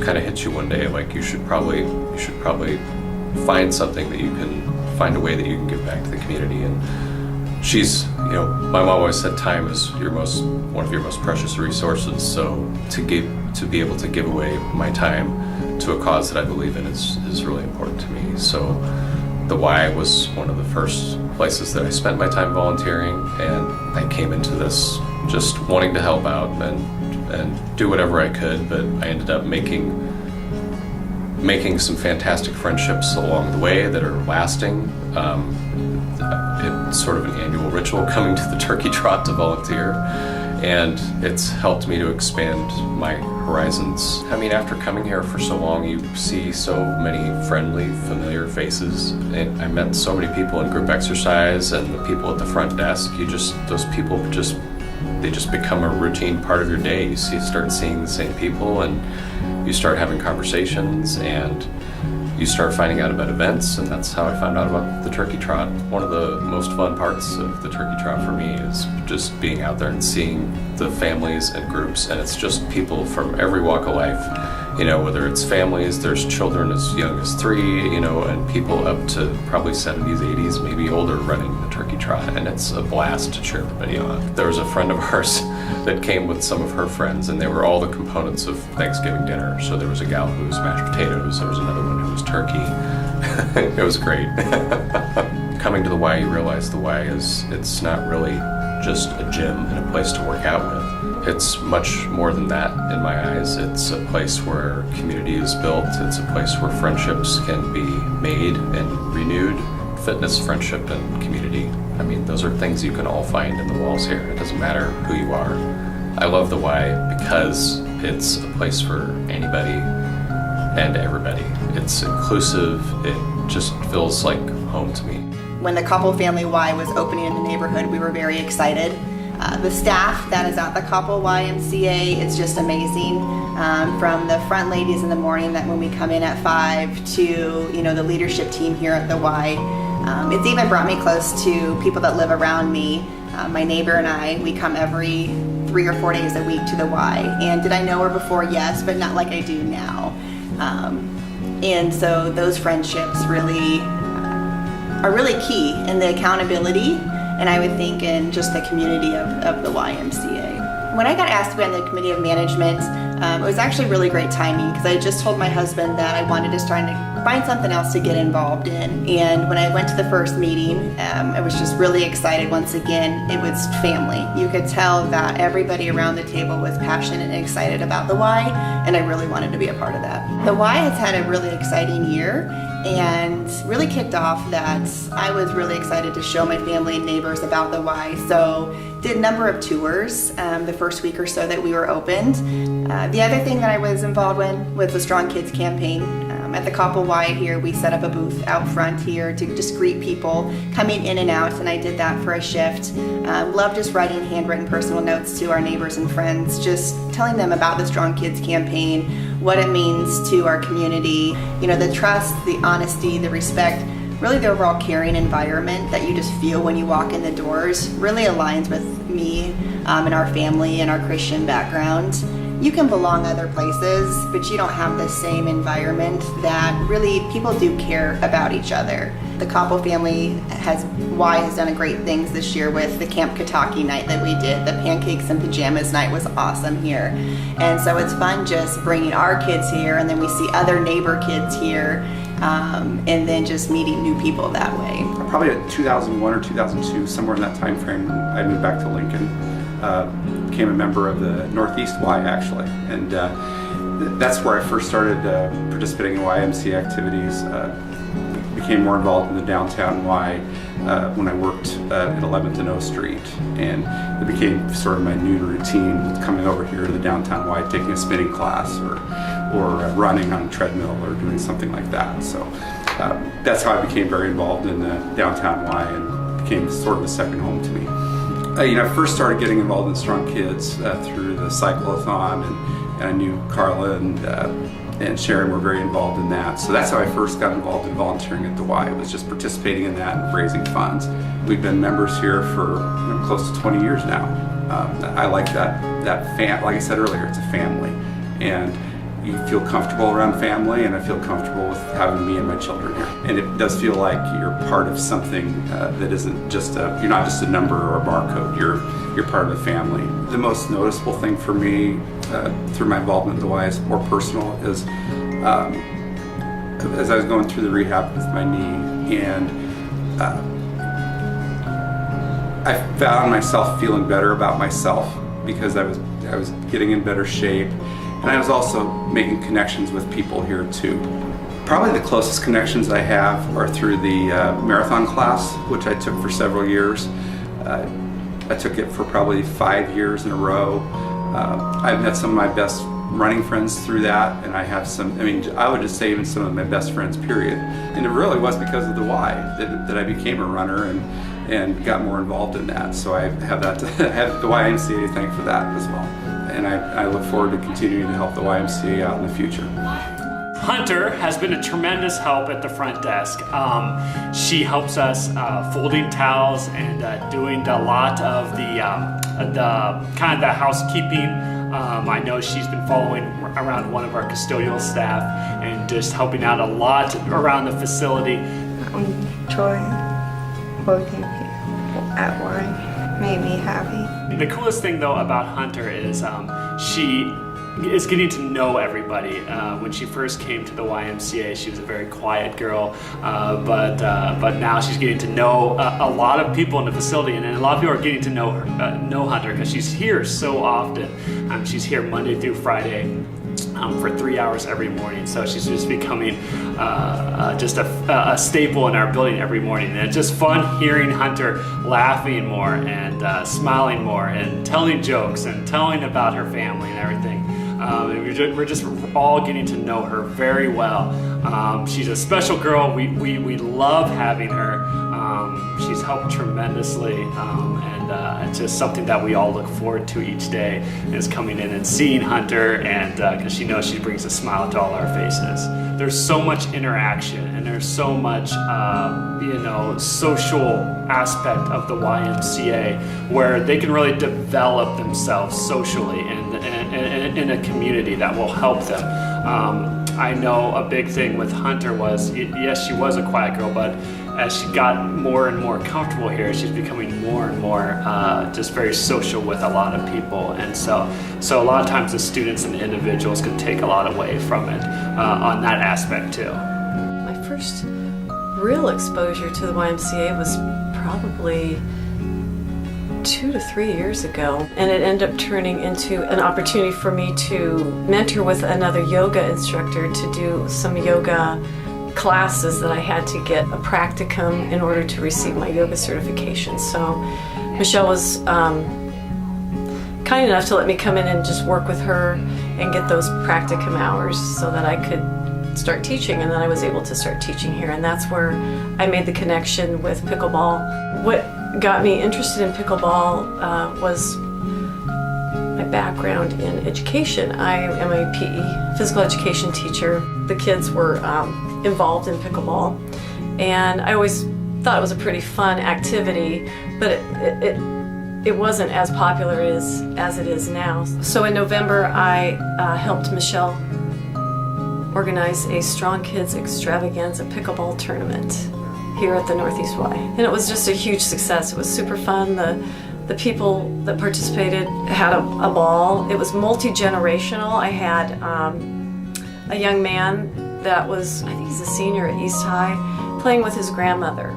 kind of hits you one day, like you should probably find something that you can find a way that you can give back to the community. And she's, my mom always said time is one of your most precious resources. So to be able to give away my time to a cause that I believe in is really important to me. So the Y was one of the first places that I spent my time volunteering, and I came into this just wanting to help out and do whatever I could, but I ended up making some fantastic friendships along the way that are lasting. It's sort of an annual ritual coming to the turkey trot to volunteer, and it's helped me to expand my horizons. I mean, after coming here for so long, you see so many friendly, familiar faces. I met so many people in group exercise and the people at the front desk. Those people they just become a routine part of your day. You start seeing the same people, and you start having conversations, and you start finding out about events, and that's how I found out about the turkey trot. One of the most fun parts of the turkey trot for me is just being out there and seeing the families and groups, and it's just people from every walk of life. Whether it's families, there's children as young as 3, and people up to probably 70s, 80s, maybe older, running the turkey trot, and it's a blast to cheer everybody on. There was a friend of ours that came with some of her friends, and they were all the components of Thanksgiving dinner. So there was a gal who was mashed potatoes, there was another one who was turkey. It was great. Coming to the Y, you realize the Y it's not really just a gym and a place to work out with. It's much more than that in my eyes. It's a place where community is built. It's a place where friendships can be made and renewed. Fitness, friendship, and community. I mean, those are things you can all find in the walls here. It doesn't matter who you are. I love the Y because it's a place for anybody and everybody. It's inclusive. It just feels like home to me. When the Koppel Family Y was opening in the neighborhood, we were very excited. The staff that is at the Koppel YMCA is just amazing. From the front ladies in the morning that when we come in at 5 to the leadership team here at the Y. It's even brought me close to people that live around me. My neighbor and I, we come every 3 or 4 days a week to the Y. And did I know her before? Yes, but not like I do now. And so those friendships really are really key in the accountability, and I would think in just the community of the YMCA. When I got asked to be on the committee of management, it was actually really great timing because I just told my husband that I wanted to start to find something else to get involved in. And when I went to the first meeting, I was just really excited. Once again, it was family. You could tell that everybody around the table was passionate and excited about the Y, and I really wanted to be a part of that. The Y has had a really exciting year, and really kicked off that I was really excited to show my family and neighbors about the Y. So did a number of tours the first week or so that we were opened. The other thing that I was involved in was the Strong Kids campaign. At the Koppel Y here, we set up a booth out front here to just greet people coming in and out, and I did that for a shift. Love just writing handwritten personal notes to our neighbors and friends, just telling them about the Strong Kids campaign, what it means to our community, the trust, the honesty, the respect, really the overall caring environment that you just feel when you walk in the doors really aligns with me and our family and our Christian background. You can belong other places, but you don't have the same environment that really people do care about each other. The Koppel family has done a great things this year with the Camp Kataki night that we did. The Pancakes and Pajamas night was awesome here. And so it's fun just bringing our kids here, and then we see other neighbor kids here, and then just meeting new people that way. Probably in 2001 or 2002, somewhere in that time frame, I moved back to Lincoln. Became a member of the Northeast Y actually, and that's where I first started participating in YMCA activities. Became more involved in the downtown Y when I worked at 11th and O Street, and it became sort of my new routine coming over here to the downtown Y, taking a spinning class or running on a treadmill or doing something like that. So that's how I became very involved in the downtown Y and became sort of a second home to me. I first started getting involved in Strong Kids through the cyclothon, and I knew Carla and Sharon were very involved in that. So that's how I first got involved in volunteering at the Y. It was just participating in that and raising funds. We've been members here for close to 20 years now. I like that like I said earlier, it's a family. And you feel comfortable around family, and I feel comfortable with having me and my children here. And it does feel like you're part of something that isn't just you're not just a number or a barcode. You're part of a family. The most noticeable thing for me through my involvement in the Y is more personal. Is as I was going through the rehab with my knee, and I found myself feeling better about myself because I was getting in better shape, and I was also making connections with people here too. Probably the closest connections I have are through the marathon class, which I took for several years. I took it for probably 5 years in a row. I've met some of my best running friends through that, and I have some, I would just say even some of my best friends, period. And it really was because of the Y that I became a runner and got more involved in that. So I have that I have the YMCA to thank for that as well. And I look forward to continuing to help the YMCA out in the future. Hunter has been a tremendous help at the front desk. She helps us folding towels and doing a lot of the housekeeping. I know she's been following around one of our custodial staff and just helping out a lot around the facility. I enjoy working here at Y. Made me happy. The coolest thing though about Hunter is she is getting to know everybody. When she first came to the YMCA, she was a very quiet girl, but now she's getting to know a lot of people in the facility, and a lot of people are getting to know her, know Hunter because she's here so often. She's here Monday through Friday. For 3 hours every morning, so she's just becoming just a staple in our building every morning. And it's just fun hearing Hunter laughing more and smiling more and telling jokes and telling about her family and everything. We're just all getting to know her very well. She's a special girl. We love having her. She's helped tremendously, and it's just something that we all look forward to each day, is coming in and seeing Hunter, and because she knows she brings a smile to all our faces. There's so much interaction, and there's so much social aspect of the YMCA where they can really develop themselves socially and in a community that will help them. I know a big thing with Hunter was, yes, she was a quiet girl, but as she got more and more comfortable here, she's becoming more and more just very social with a lot of people. And so a lot of times the students and the individuals can take a lot away from it on that aspect too. My first real exposure to the YMCA was probably 2 to 3 years ago, and it ended up turning into an opportunity for me to mentor with another yoga instructor to do some yoga classes that I had to get a practicum in order to receive my yoga certification. So Michelle was kind enough to let me come in and just work with her and get those practicum hours so that I could start teaching, and then I was able to start teaching here, and that's where I made the connection with pickleball. What got me interested in pickleball was my background in education. I am a PE, physical education teacher. The kids were involved in pickleball, and I always thought it was a pretty fun activity, but it wasn't as popular as it is now. So in November, I helped Michelle organize a Strong Kids Extravaganza pickleball tournament here at the Northeast Y. And it was just a huge success. It was super fun. The people that participated had a ball. It was multi-generational. I had a young man that was, I think he's a senior at East High, playing with his grandmother.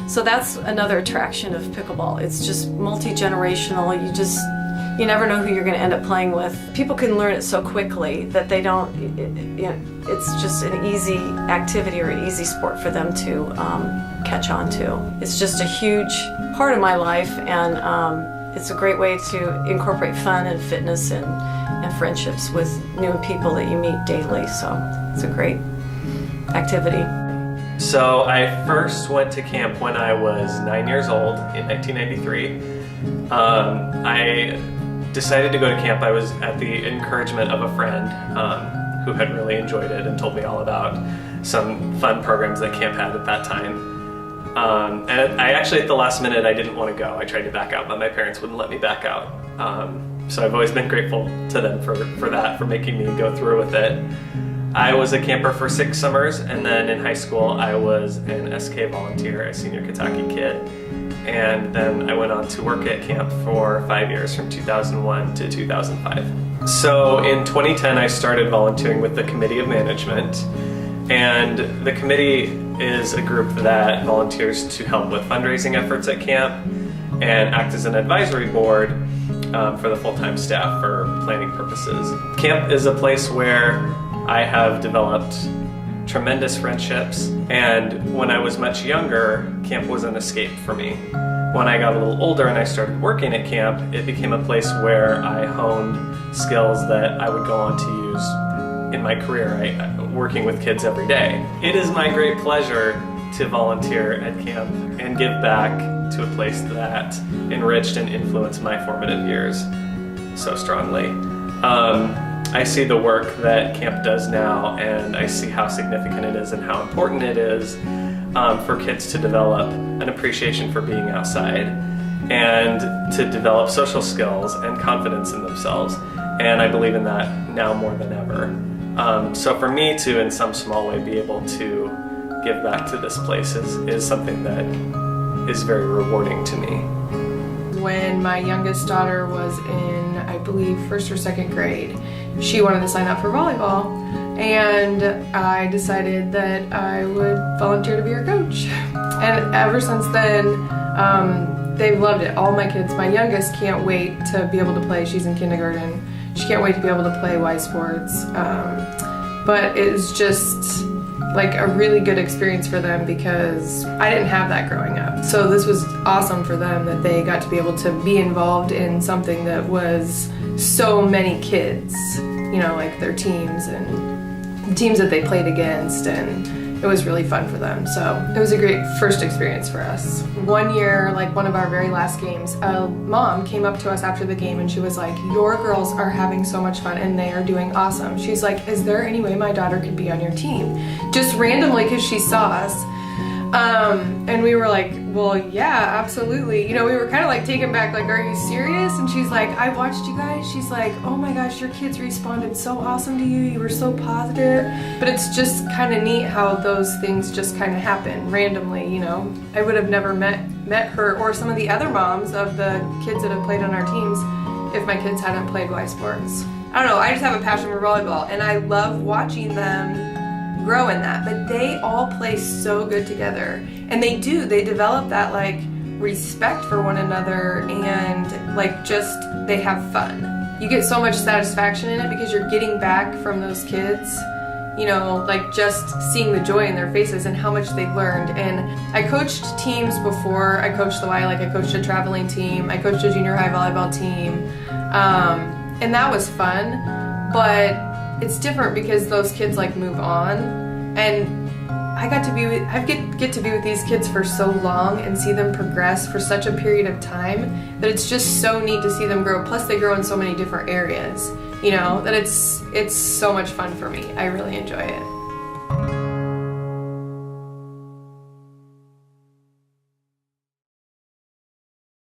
So that's another attraction of pickleball. It's just multi-generational. You never know who you're going to end up playing with. People can learn it so quickly that they don't, it's just an easy activity or an easy sport for them to catch on to. It's just a huge part of my life, and it's a great way to incorporate fun and fitness and friendships with new people that you meet daily. So it's a great activity. So I first went to camp when I was 9 years old in 1993. I decided to go to camp. I was at the encouragement of a friend who had really enjoyed it and told me all about some fun programs that camp had at that time. And I actually, at the last minute, I didn't want to go. I tried to back out, but my parents wouldn't let me back out. So I've always been grateful to them for that, for making me go through with it. I was a camper for 6 summers, and then in high school I was an SK volunteer, a senior Kentucky kid. And then I went on to work at camp for 5 years, from 2001 to 2005. So in 2010 I started volunteering with the Committee of Management. And the committee is a group that volunteers to help with fundraising efforts at camp and act as an advisory board for the full-time staff for planning purposes. Camp is a place where I have developed tremendous friendships, and when I was much younger, camp was an escape for me. When I got a little older and I started working at camp, it became a place where I honed skills that I would go on to use in my career, working with kids every day. It is my great pleasure to volunteer at camp and give back to a place that enriched and influenced my formative years so strongly. I see the work that camp does now, and I see how significant it is and how important it is for kids to develop an appreciation for being outside and to develop social skills and confidence in themselves. And I believe in that now more than ever. So for me to, in some small way, be able to give back to this place is something that is very rewarding to me. When my youngest daughter was in, I believe, 1st or 2nd grade, she wanted to sign up for volleyball, and I decided that I would volunteer to be her coach. And ever since then, they've loved it. All my kids, my youngest can't wait to be able to play. She's in kindergarten. She can't wait to be able to play Y sports. But it's just like a really good experience for them because I didn't have that growing up. So this was awesome for them that they got to be able to be involved in something that was so many kids, you know, like their teams and the teams that they played against, and it was really fun for them. So it was a great first experience for us. One year, like one of our very last games, a mom came up to us after the game and she was like, "Your girls are having so much fun and they are doing awesome." She's like, "Is there any way my daughter could be on your team?" Just randomly, because she saw us. And we were like, "Well, yeah, absolutely." You know, we were kind of like taken back, like, "Are you serious?" And she's like, "I watched you guys." She's like, "Oh my gosh, your kids responded so awesome to you. You were so positive." But it's just kind of neat how those things just kind of happen randomly, you know. I would have never met her or some of the other moms of the kids that have played on our teams if my kids hadn't played Y sports. I don't know, I just have a passion for volleyball, and I love watching them grow in that, but they all play so good together, and they develop that like respect for one another, and like just they have fun. You get so much satisfaction in it because you're getting back from those kids, you know, like just seeing the joy in their faces and how much they've learned. And I coached teams before. I coached the Y, like I coached a traveling team, I coached a junior high volleyball team, and that was fun, but it's different because those kids like move on, and I get to be with these kids for so long and see them progress for such a period of time that it's just so neat to see them grow. Plus they grow in so many different areas, you know, that it's so much fun for me. I really enjoy it.